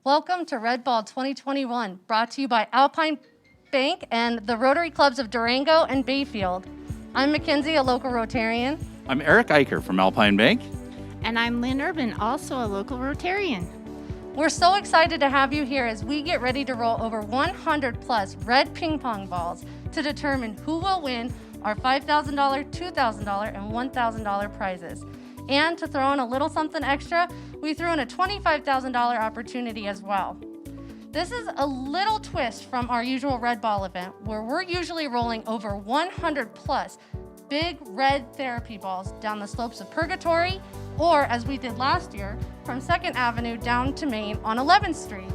Welcome to Redball 2021, brought to you by Alpine Bank and the Rotary Clubs of Durango and Bayfield. I'm Mackenzie, a local Rotarian. I'm Eric Eicher from Alpine Bank. And I'm Lynn Urban, also a local Rotarian. We're so excited to have you here as we get ready to roll over 100 plus red ping pong balls to determine who will win our $5,000, $2,000, and $1,000 prizes. And to throw in a little something extra, we threw in a $25,000 opportunity as well. This is a little twist from our usual Red Ball event, where we're usually rolling over 100 plus big red therapy balls down the slopes of Purgatory, or as we did last year, from 2nd Avenue down to Main on 11th Street.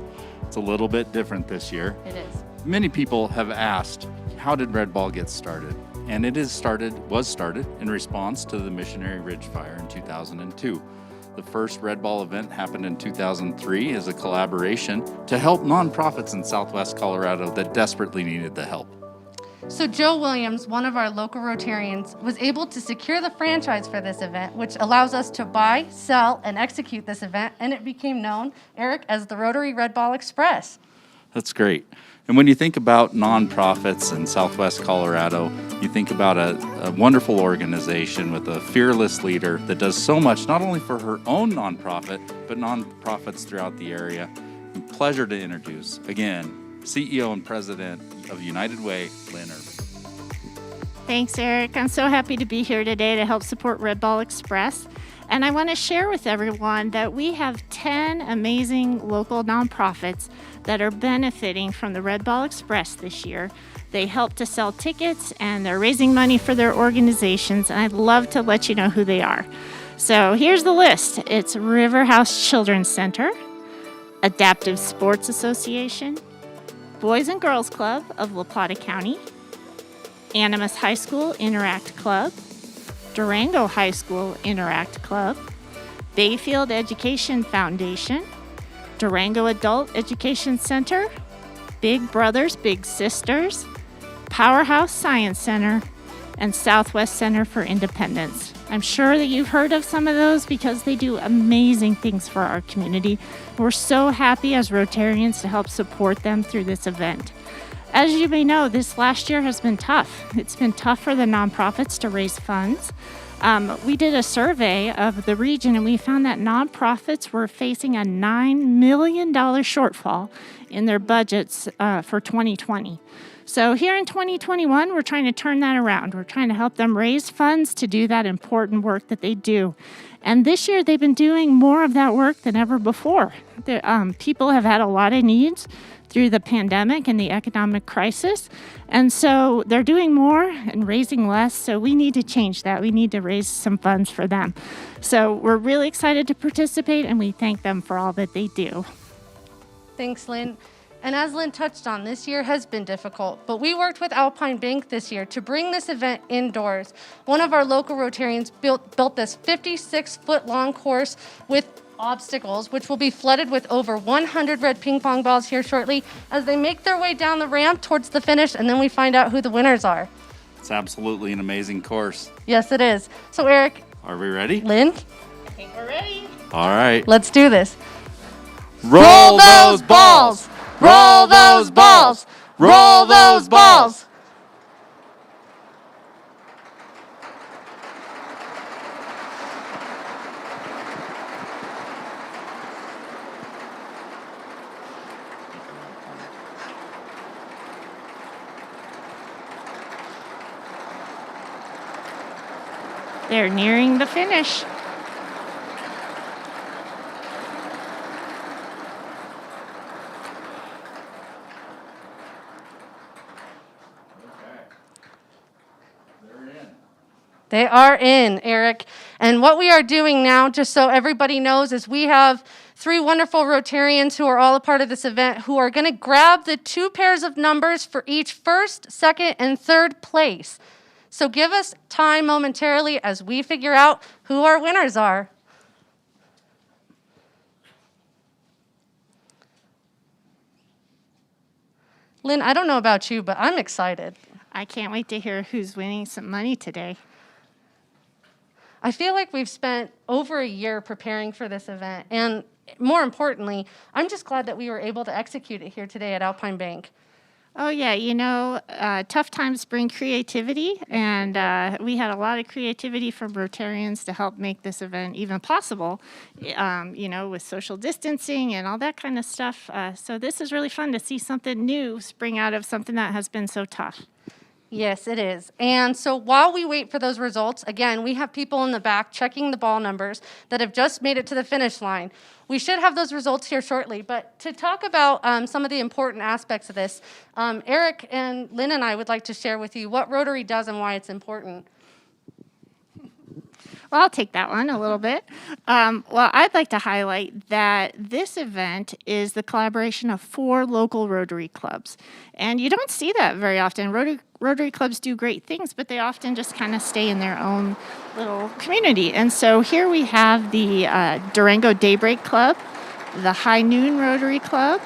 It's a little bit different this year. It is. Many people have asked, how did Red Ball get started? And it was started in response to the Missionary Ridge Fire in 2002. The first Red Ball event happened in 2003 as a collaboration to help nonprofits in Southwest Colorado that desperately needed the help. So Joe Williams, one of our local Rotarians, was able to secure the franchise for this event, which allows us to buy, sell, and execute this event, and it became known, Eric, as the Rotary Red Ball Express. That's great. And when you think about nonprofits in Southwest Colorado, you think about a wonderful organization with a fearless leader that does so much, not only for her own nonprofit, but nonprofits throughout the area. And pleasure to introduce, again, CEO and President of United Way, Lynn Urban. Thanks, Eric. I'm so happy to be here today to help support Red Ball Express. And I want to share with everyone that we have 10 amazing local nonprofits that are benefiting from the Red Ball Express this year. They help to sell tickets and they're raising money for their organizations, and I'd love to let you know who they are. So here's the list. It's River House Children's Center, Adaptive Sports Association, Boys and Girls Club of La Plata County, Animas High School Interact Club, Durango High School Interact Club, Bayfield Education Foundation, Durango Adult Education Center, Big Brothers Big Sisters, Powerhouse Science Center, and Southwest Center for Independence. I'm sure that you've heard of some of those because they do amazing things for our community. We're so happy as Rotarians to help support them through this event. As you may know, this last year has been tough. It's been tough for the nonprofits to raise funds. We did a survey of the region and we found that nonprofits were facing a $9 million shortfall in their budgets for 2020. So here in 2021, we're trying to turn that around. We're trying to help them raise funds to do that important work that they do. And this year, they've been doing more of that work than ever before. People have had a lot of needs through the pandemic and the economic crisis. And so they're doing more and raising less. So we need to change that. We need to raise some funds for them. So we're really excited to participate and we thank them for all that they do. Thanks, Lynn. And as Lynn touched on, this year has been difficult, but we worked with Alpine Bank this year to bring this event indoors. One of our local Rotarians built this 56-foot-long course with obstacles, which will be flooded with over 100 red ping pong balls here shortly as they make their way down the ramp towards the finish, and then we find out who the winners are. It's absolutely an amazing course. Yes, it is. So, Eric. Are we ready? Lynn? I think we're ready. All right. Let's do this. Roll those balls! Roll those balls! Roll those balls! They're nearing the finish. They are in, Eric. And what we are doing now, just so everybody knows, is we have 3 wonderful Rotarians who are all a part of this event who are going to grab the 2 pairs of numbers for each first, second, and third place. So give us time momentarily as we figure out who our winners are. Lynn, I don't know about you, but I'm excited. I can't wait to hear who's winning some money today. I feel like we've spent over a year preparing for this event, and more importantly, I'm just glad that we were able to execute it here today at Alpine Bank. Oh, yeah, tough times bring creativity, and we had a lot of creativity from Rotarians to help make this event even possible, with social distancing and all that kind of stuff. So this is really fun to see something new spring out of something that has been so tough. Yes, it is. And so while we wait for those results, again, we have people in the back checking the ball numbers that have just made it to the finish line. We should have those results here shortly. But to talk about some of the important aspects of this, Eric and Lynn and I would like to share with you what Rotary does and why it's important. Well, I'll take that one a little bit. Well, I'd like to highlight that this event is the collaboration of 4 local Rotary clubs. And you don't see that very often. Rotary clubs do great things, but they often just kind of stay in their own little community. And so here we have the Durango Daybreak Club, the High Noon Rotary Club,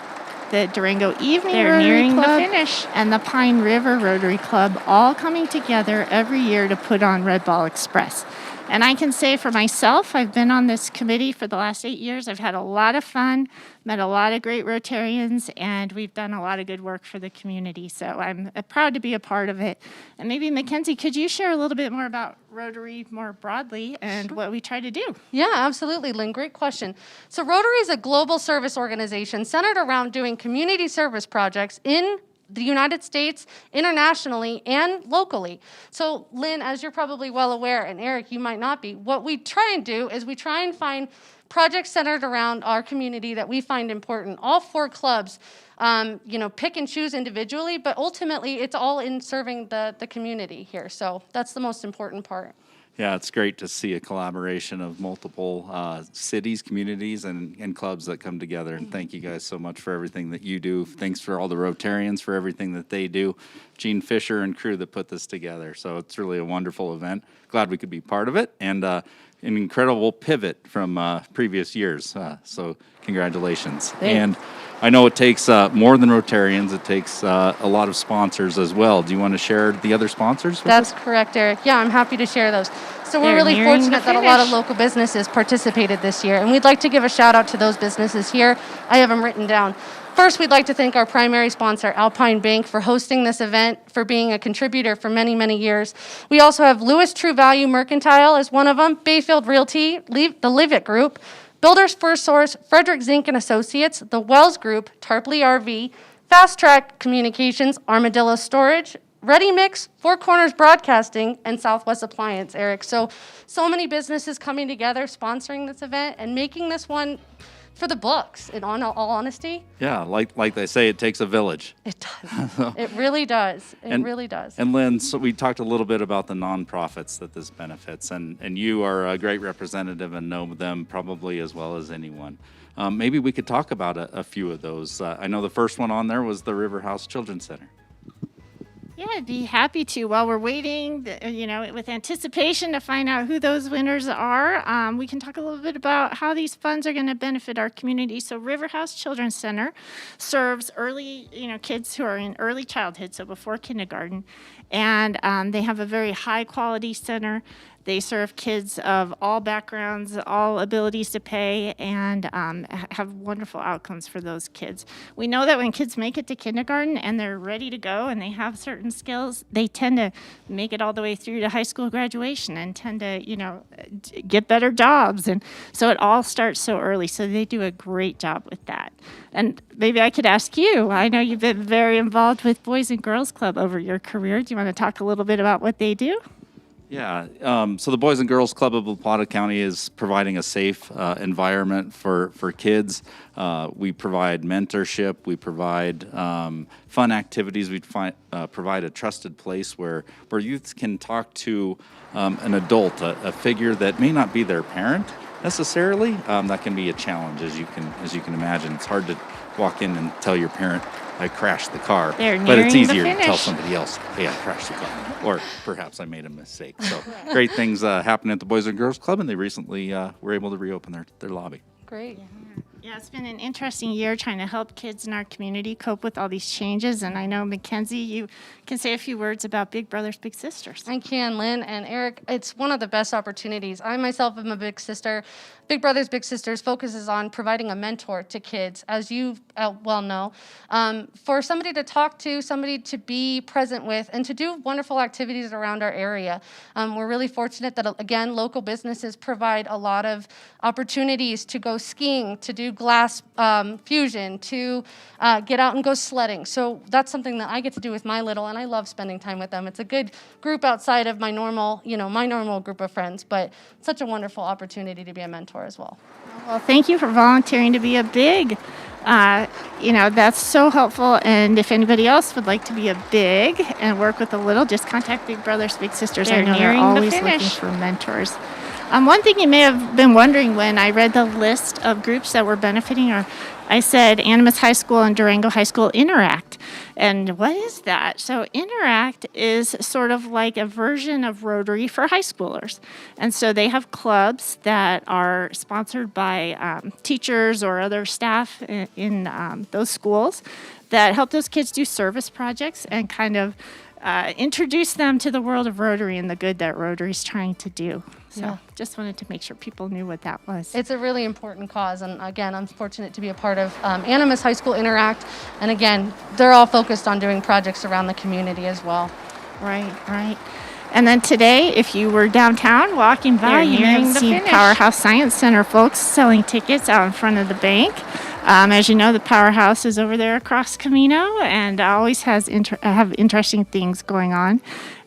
the Durango Evening Rotary Club, and the Pine River Rotary Club, all coming together every year to put on Redball Express. And I can say for myself, I've been on this committee for the last 8 years. I've had a lot of fun, met a lot of great Rotarians, and we've done a lot of good work for the community. So I'm proud to be a part of it. And maybe, Mackenzie, could you share a little bit more about Rotary more broadly and what we try to do? Yeah, absolutely, Lynn. Great question. So Rotary is a global service organization centered around doing community service projects in the United States, internationally, and locally. So, Lynn, as you're probably well aware, and Eric, you might not be, what we try and do is we try and find projects centered around our community that we find important. All 4 clubs, pick and choose individually, but ultimately it's all in serving the community here. So that's the most important part. Yeah, it's great to see a collaboration of multiple cities, communities, and clubs that come together. And thank you guys so much for everything that you do. Thanks for all the Rotarians for everything that they do. Gene Fisher and crew that put this together. So it's really a wonderful event. Glad we could be part of it. And an incredible pivot from previous years. So congratulations. And I know it takes more than Rotarians. It takes a lot of sponsors as well. Do you want to share the other sponsors? That's correct, Eric. Yeah, I'm happy to share those. So we're They're really nearing fortunate the that a lot of finish. local businesses participated this year, and we'd like to give a shout out to those businesses here. I have them written down. First, we'd like to thank our primary sponsor, Alpine Bank, for hosting this event, for being a contributor for many, many years. We also have Lewis True Value Mercantile as one of them, Bayfield Realty, the Livet Group, Builders First Source, Frederick Zink and Associates, the Wells Group, Tarpley RV, Fast Track Communications, Armadillo Storage, Ready Mix, Four Corners Broadcasting, and Southwest Appliance, Eric. So many businesses coming together, sponsoring this event, and making this one for the books, in all honesty. Yeah, like they say, it takes a village. It does. It really does. It really does. And Lynn, so we talked a little bit about the nonprofits that this benefits, and you are a great representative and know them probably as well as anyone. Maybe we could talk about a few of those. I know the first one on there was the River House Children's Center. Yeah, I'd be happy to. While we're waiting, with anticipation to find out who those winners are, we can talk a little bit about how these funds are going to benefit our community. So River House Children's Center serves early, kids who are in early childhood, so before kindergarten, and they have a very high quality center. They serve kids of all backgrounds, all abilities to pay, and have wonderful outcomes for those kids. We know that when kids make it to kindergarten and they're ready to go and they have certain skills, they tend to make it all the way through to high school graduation and tend to, get better jobs. And so it all starts so early. So they do a great job with that. And maybe I could ask you, I know you've been very involved with Boys and Girls Club over your career. Do you want to talk a little bit about what they do? Yeah, so the Boys and Girls Club of Plata County is providing a safe environment for kids. We provide mentorship. We provide fun activities. We provide a trusted place where youth can talk to an adult, a figure that may not be their parent necessarily. That can be a challenge, as you can imagine. It's hard to walk in and tell your parent, I crashed the car, but it's easier to tell somebody else, hey, I crashed the car, or perhaps I made a mistake. So great things happen at the Boys and Girls Club, and they recently were able to reopen their lobby. Great. Yeah. Yeah, it's been an interesting year trying to help kids in our community cope with all these changes. And I know, Mackenzie, you can say a few words about Big Brothers Big Sisters. I can, Lynn and Eric. It's one of the best opportunities. I myself am a big sister. Big Brothers Big Sisters focuses on providing a mentor to kids, as you well know, for somebody to talk to, somebody to be present with, and to do wonderful activities around our area. We're really fortunate that, again, local businesses provide a lot of opportunities to go skiing, to do glass fusion, to get out and go sledding. So that's something that I get to do with my little, and I love spending time with them. It's a good group outside of my normal, my normal group of friends, but such a wonderful opportunity to be a mentor as well. Well, thank you for volunteering to be a big. That's so helpful. And if anybody else would like to be a big and work with a little, just contact Big Brothers Big Sisters. I know they're always looking for mentors. One thing you may have been wondering when I read the list of groups that were benefiting I said Animas High School and Durango High School Interact. And what is that? So Interact is sort of like a version of Rotary for high schoolers. And so they have clubs that are sponsored by teachers or other staff in those schools that help those kids do service projects and kind of introduce them to the world of Rotary and the good that Rotary is trying to do. So just wanted to make sure people knew what that was. It's a really important cause, and again, I'm fortunate to be a part of Animas High School Interact, and again, they're all focused on doing projects around the community as well. Right. And then today, if you were downtown walking by, you may have seen Powerhouse Science Center folks selling tickets out in front of the bank. As you know, the Powerhouse is over there across Camino and always have interesting things going on.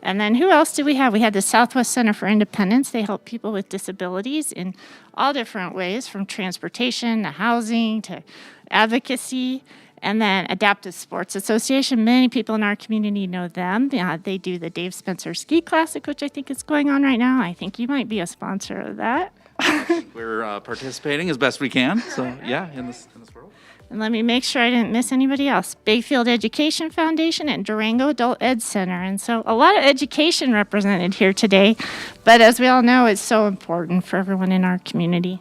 And then who else do we have? We had the Southwest Center for Independence. They help people with disabilities in all different ways, from transportation to housing to advocacy. And then Adaptive Sports Association, many people in our community know them. They do the Dave Spencer Ski Classic, which I think is going on right now. I think you might be a sponsor of that. We're participating as best we can. So, in this world. And let me make sure I didn't miss anybody else. Bayfield Education Foundation and Durango Adult Ed Center. And so a lot of education represented here today. But as we all know, it's so important for everyone in our community.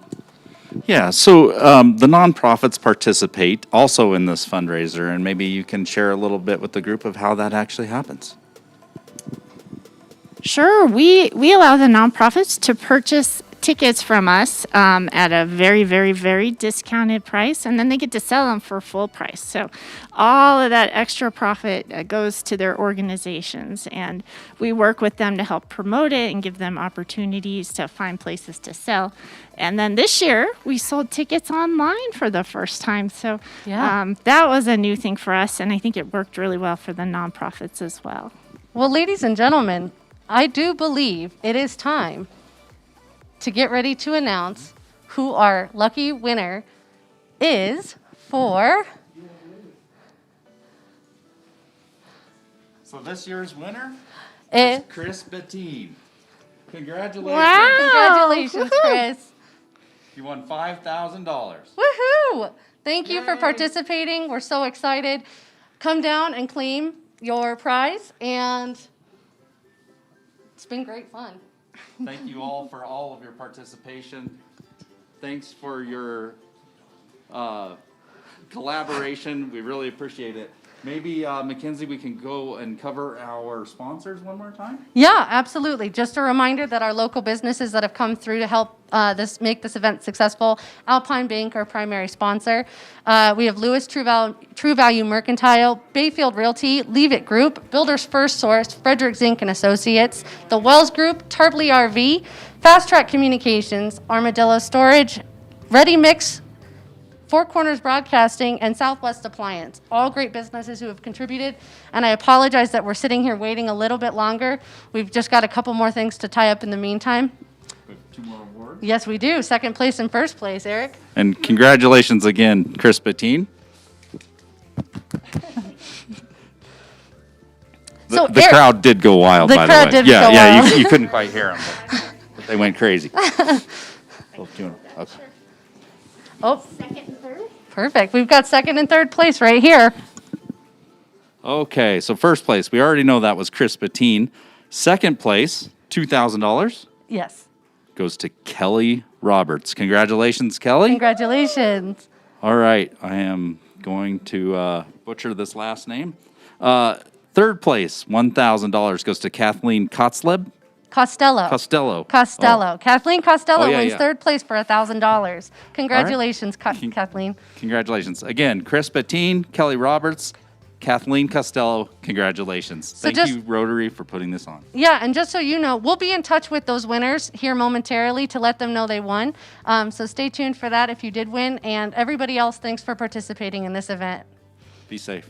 Yeah, so the nonprofits participate also in this fundraiser, and maybe you can share a little bit with the group of how that actually happens. Sure. We allow the nonprofits to purchase tickets from us at a very, very, very discounted price, and then they get to sell them for full price. So all of that extra profit goes to their organizations, and we work with them to help promote it and give them opportunities to find places to sell. And then this year, we sold tickets online for the first time. So that was a new thing for us, and I think it worked really well for the nonprofits as well. Well, ladies and gentlemen, I do believe it is time to get ready to announce who our lucky winner is for. So this year's winner is Chris Bettine. Congratulations. Wow. Congratulations, Chris. You won $5,000. Woohoo! Thank you for participating. We're so excited. Come down and claim your prize, and it's been great fun. Thank you all for all of your participation. Thanks for your collaboration. We really appreciate it. Maybe, Mackenzie, we can go and cover our sponsors one more time? Yeah, absolutely. Just a reminder that our local businesses that have come through to help make this event successful. Alpine Bank, our primary sponsor. We have Lewis True Value Mercantile, Bayfield Realty, Leave It Group, Builders First Source, Frederick Zink and Associates, the Wells Group, Tarpley RV, Fast Track Communications, Armadillo Storage, Ready Mix, Four Corners Broadcasting, and Southwest Appliance. All great businesses who have contributed. And I apologize that we're sitting here waiting a little bit longer. We've just got a couple more things to tie up in the meantime. We have 2 more awards. Yes, we do. Second place and first place, Eric. And congratulations again, Chris Bettine. The crowd did go wild, by the way. The crowd did go wild. Yeah, you couldn't quite hear them, but they went crazy. Okay. Oh, second and third. Perfect. We've got second and third place right here. Okay, so first place, we already know that was Chris Bettine. Second place, $2,000, Yes. goes to Kelly Roberts. Congratulations, Kelly. Congratulations. All right, I am going to butcher this last name. Third place, $1,000 goes to Kathleen Costello. Costello. Oh. Kathleen Costello Oh, yeah, wins yeah. third place for $1,000. Congratulations, Kathleen. Congratulations. Again, Chris Bettine, Kelly Roberts, Kathleen Costello, congratulations. Thank you, Rotary, for putting this on. Yeah, and just so you know, we'll be in touch with those winners here momentarily to let them know they won. So stay tuned for that if you did win. And everybody else, thanks for participating in this event. Be safe.